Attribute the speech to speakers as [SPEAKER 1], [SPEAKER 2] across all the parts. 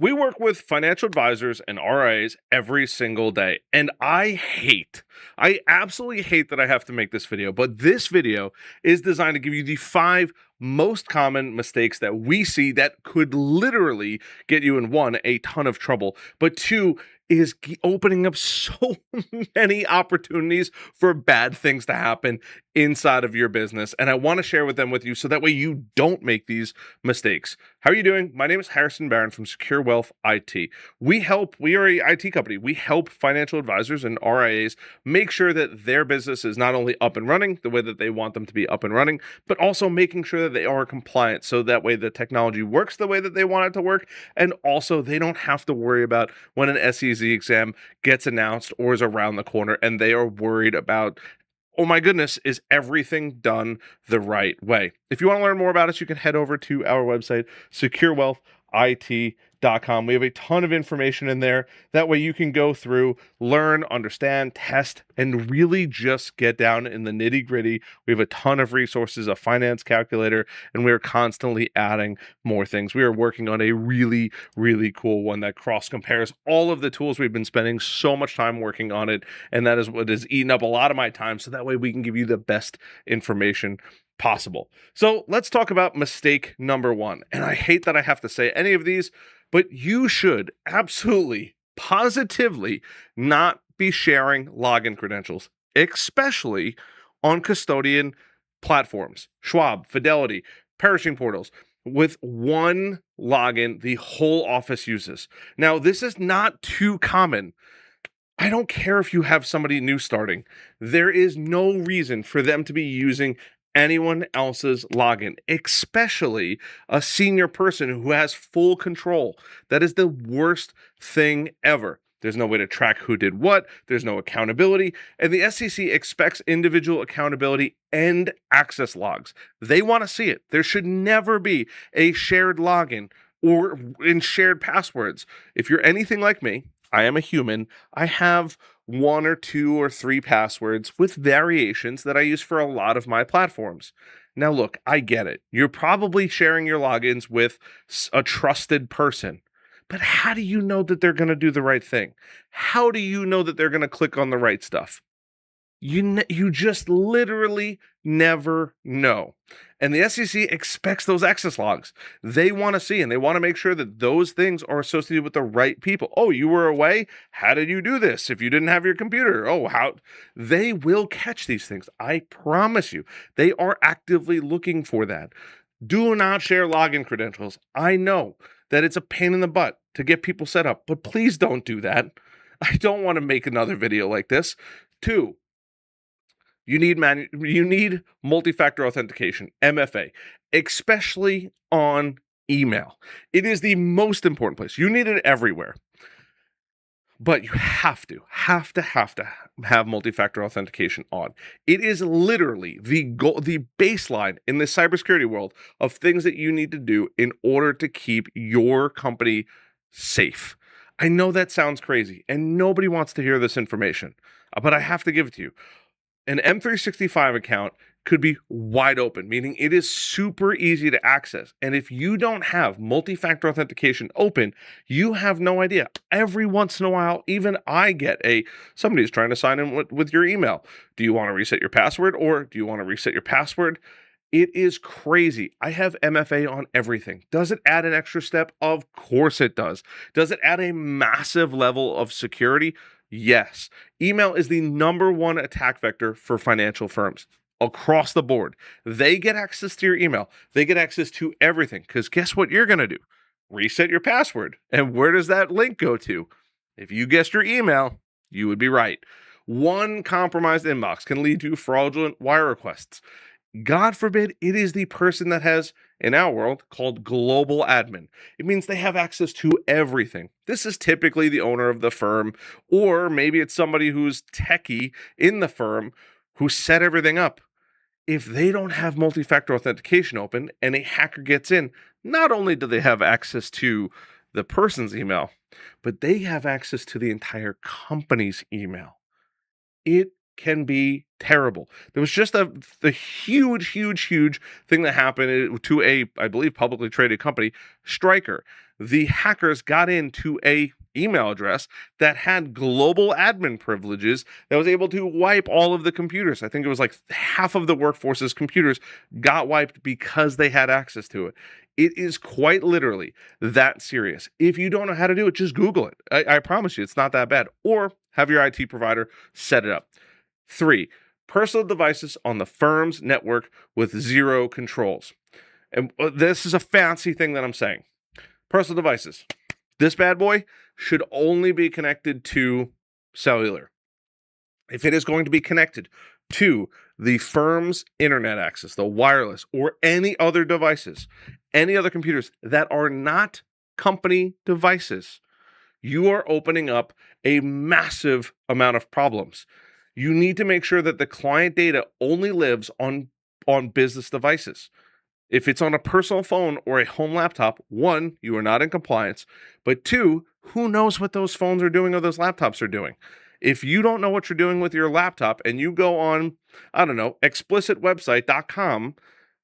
[SPEAKER 1] We work with financial advisors and RIAs every single day. And I absolutely hate that I have to make this video, but this video is designed to give you the 5 most common mistakes that we see that could literally get you in one, a ton of trouble, but two, is opening up so many opportunities for bad things to happen inside of your business. And I want to share with them with you so that way you don't make these mistakes. How are you doing? My name is Harrison Barron from Secure Wealth IT. We are a IT company. We help financial advisors and RIAs make sure that their business is not only up and running the way that they want them to be up and running, but also making sure that they are compliant so that way the technology works the way that they want it to work. And also they don't have to worry about when an SEC exam gets announced or is around the corner and they are worried about, oh my goodness, is everything done the right way? If you want to learn more about us, you can head over to our website, securewealthit.com. We have a ton of information in there. That way you can go through, learn, understand, test, and really just get down in the nitty gritty. We have a ton of resources, a finance calculator, and we are constantly adding more things. We are working on a really, really cool one that cross compares all of the tools. We've been spending so much time working on it, and that is what has eaten up a lot of my time. So that way we can give you the best information possible. So let's talk about mistake number 1. And I hate that I have to say any of these, but you should absolutely, positively not be sharing login credentials, especially on custodian platforms, Schwab, Fidelity, perishing portals. With one login, the whole office uses. Now, this is not too common. I don't care if you have somebody new starting. There is no reason for them to be using anyone else's login, especially a senior person who has full control. That is the worst thing ever. There's no way to track who did what. There's no accountability. And the SEC expects individual accountability and access logs. They want to see it. There should never be a shared login or in shared passwords. If you're anything like me, I am a human. I have 1 or 2 or 3 passwords with variations that I use for a lot of my platforms. Now, look, I get it. You're probably sharing your logins with a trusted person. But how do you know that they're going to do the right thing? How do you know that they're going to click on the right stuff? You just literally never know. And the SEC expects those access logs. They want to see, and they want to make sure that those things are associated with the right people. Oh, you were away? How did you do this? If you didn't have your computer, how? They will catch these things. I promise you. They are actively looking for that. Do not share login credentials. I know that it's a pain in the butt to get people set up, but please don't do that. I don't want to make another video like this. 2, you need multi-factor authentication, MFA, especially on email. It is the most important place. You need it everywhere. But you have to have multi-factor authentication on. It is literally the goal, the baseline in the cybersecurity world of things that you need to do in order to keep your company safe. I know that sounds crazy, and nobody wants to hear this information, but I have to give it to you. An M365 account could be wide open, meaning it is super easy to access. And if you don't have multi-factor authentication open, you have no idea. Every once in a while, even I get somebody's trying to sign in with your email. Do you want to reset your password, or do you want to reset your password? It is crazy. I have MFA on everything. Does it add an extra step? Of course it does. Does it add a massive level of security? Yes. Email is the number 1 attack vector for financial firms across the board. They get access to your email. They get access to everything, because guess what you're going to do? Reset your password. And where does that link go to? If you guessed your email, you would be right. One compromised inbox can lead to fraudulent wire requests. God forbid it is the person that has, in our world, called global admin. It means they have access to everything. This is typically the owner of the firm, or maybe it's somebody who's techie in the firm who set everything up. If they don't have multi-factor authentication open and a hacker gets in, not only do they have access to the person's email, but they have access to the entire company's email. It can be terrible. There was just the huge thing that happened to I believe, publicly traded company, Stryker. the hackers got into a email address that had global admin privileges that was able to wipe all of the computers. I think it was like half of the workforce's computers got wiped because they had access to it. It is quite literally that serious. If you don't know how to do it, just Google it. I promise you, it's not that bad. Or have your IT provider set it up. 3, personal devices on the firm's network with zero controls. And this is a fancy thing that I'm saying. Personal devices. This bad boy should only be connected to cellular. If it is going to be connected to the firm's internet access, the wireless, or any other devices, any other computers that are not company devices, you are opening up a massive amount of problems. You need to make sure that the client data only lives on business devices. If it's on a personal phone or a home laptop, 1, you are not in compliance, but 2, who knows what those phones are doing or those laptops are doing? If you don't know what you're doing with your laptop and you go on, I don't know, explicitwebsite.com,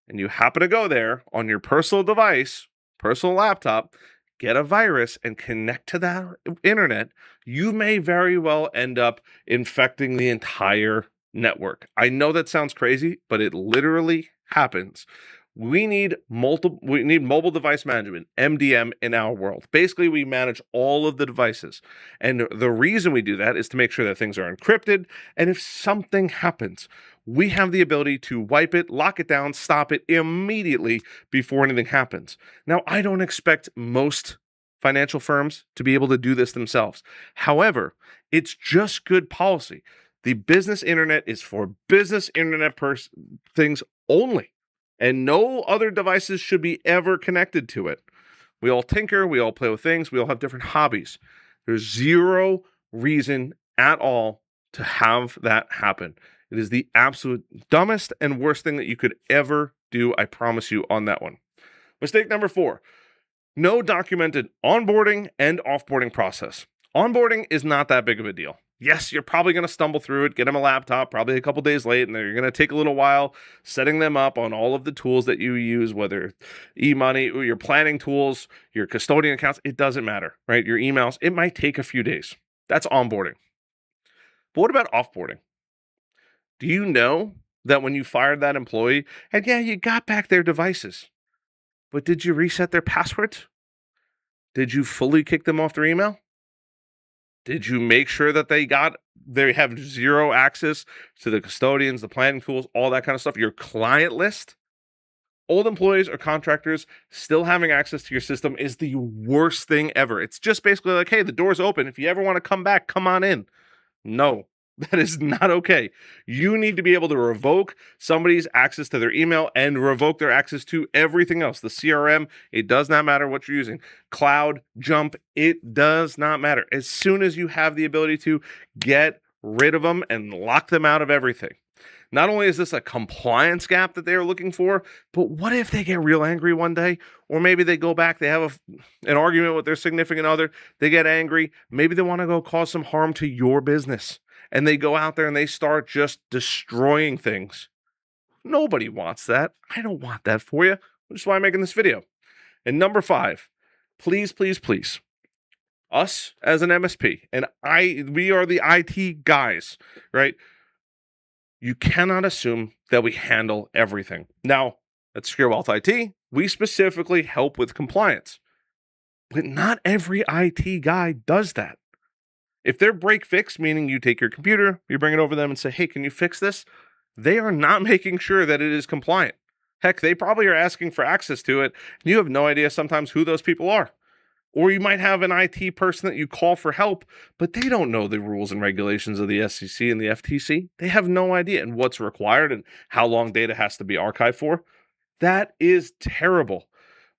[SPEAKER 1] and you happen to go there on your personal device, personal laptop, get a virus and connect to that internet, you may very well end up infecting the entire network. I know that sounds crazy, but it literally happens. We need mobile device management, MDM, in our world. Basically, we manage all of the devices. And the reason we do that is to make sure that things are encrypted. And if something happens, we have the ability to wipe it, lock it down, stop it immediately before anything happens. Now, I don't expect most financial firms to be able to do this themselves. However, it's just good policy. The business internet is for business internet things only. And no other devices should be ever connected to it. We all tinker, we all play with things, we all have different hobbies. There's zero reason at all to have that happen. It is the absolute dumbest and worst thing that you could ever do, I promise you on that one. Mistake number 4, no documented onboarding and offboarding process. Onboarding is not that big of a deal. Yes, you're probably going to stumble through it, get them a laptop, probably a couple days late, and you're going to take a little while setting them up on all of the tools that you use, whether e-money, or your planning tools, your custodian accounts, it doesn't matter, right? Your emails, it might take a few days. That's onboarding. But what about offboarding? Do you know that when you fired that employee, and yeah, you got back their devices, but did you reset their passwords? Did you fully kick them off their email? Did you make sure that they have zero access to the custodians, the planning tools, all that kind of stuff, your client list? Old employees or contractors still having access to your system is the worst thing ever. It's just basically like, hey, the door's open. If you ever want to come back, come on in. No, that is not okay. You need to be able to revoke somebody's access to their email and revoke their access to everything else. The CRM, it does not matter what you're using. Cloud, Jump, it does not matter. As soon as you have the ability to get rid of them and lock them out of everything. Not only is this a compliance gap that they're looking for, but what if they get real angry one day? Or maybe they go back, they have an argument with their significant other, they get angry, maybe they want to go cause some harm to your business. And they go out there and they start just destroying things. Nobody wants that. I don't want that for you, which is why I'm making this video. And number 5, please, please, please, us as an MSP, and we are the IT guys, right? You cannot assume that we handle everything. Now, at Secure Wealth IT, we specifically help with compliance. But not every IT guy does that. If they're break fix, meaning you take your computer, you bring it over to them and say, hey, can you fix this? They are not making sure that it is compliant. Heck, they probably are asking for access to it, and you have no idea sometimes who those people are. Or you might have an IT person that you call for help, but they don't know the rules and regulations of the SEC and the FTC. They have no idea and what's required and how long data has to be archived for. That is terrible.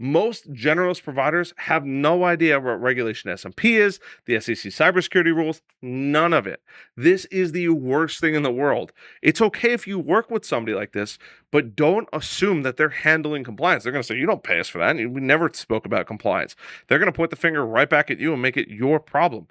[SPEAKER 1] Most generalist providers have no idea what regulation SMP is, the SEC cybersecurity rules, none of it. This is the worst thing in the world. It's okay if you work with somebody like this, but don't assume that they're handling compliance. They're going to say, you don't pay us for that. We never spoke about compliance. They're going to point the finger right back at you and make it your problem.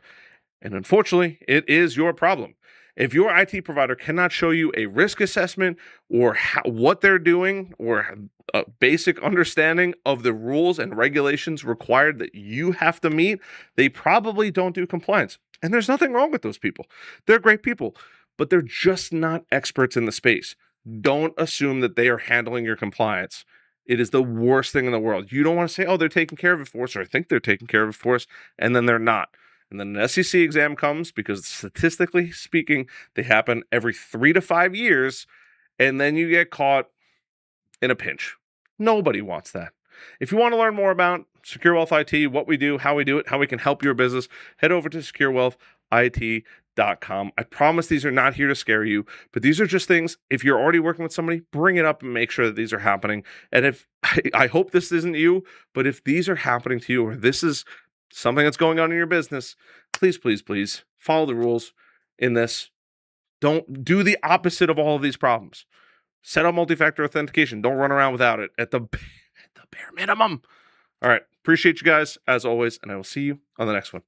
[SPEAKER 1] And unfortunately, it is your problem. If your IT provider cannot show you a risk assessment or what they're doing or a basic understanding of the rules and regulations required that you have to meet, they probably don't do compliance. And there's nothing wrong with those people. They're great people, but they're just not experts in the space. Don't assume that they are handling your compliance. It is the worst thing in the world. You don't want to say, oh, they're taking care of it for us, or I think they're taking care of it for us, and then they're not. And then an SEC exam comes because statistically speaking, they happen every 3 to 5 years, and then you get caught in a pinch. Nobody wants that. If you want to learn more about Secure Wealth IT, what we do, how we do it, how we can help your business, head over to securewealthit.com. I promise these are not here to scare you, but these are just things. If you're already working with somebody, bring it up and make sure that these are happening. And if I hope this isn't you, but if these are happening to you, or this is something that's going on in your business, please, please, please follow the rules in this. Don't do the opposite of all of these problems. Set up multi-factor authentication. Don't run around without it at the bare minimum. All right. Appreciate you guys as always, and I will see you on the next one.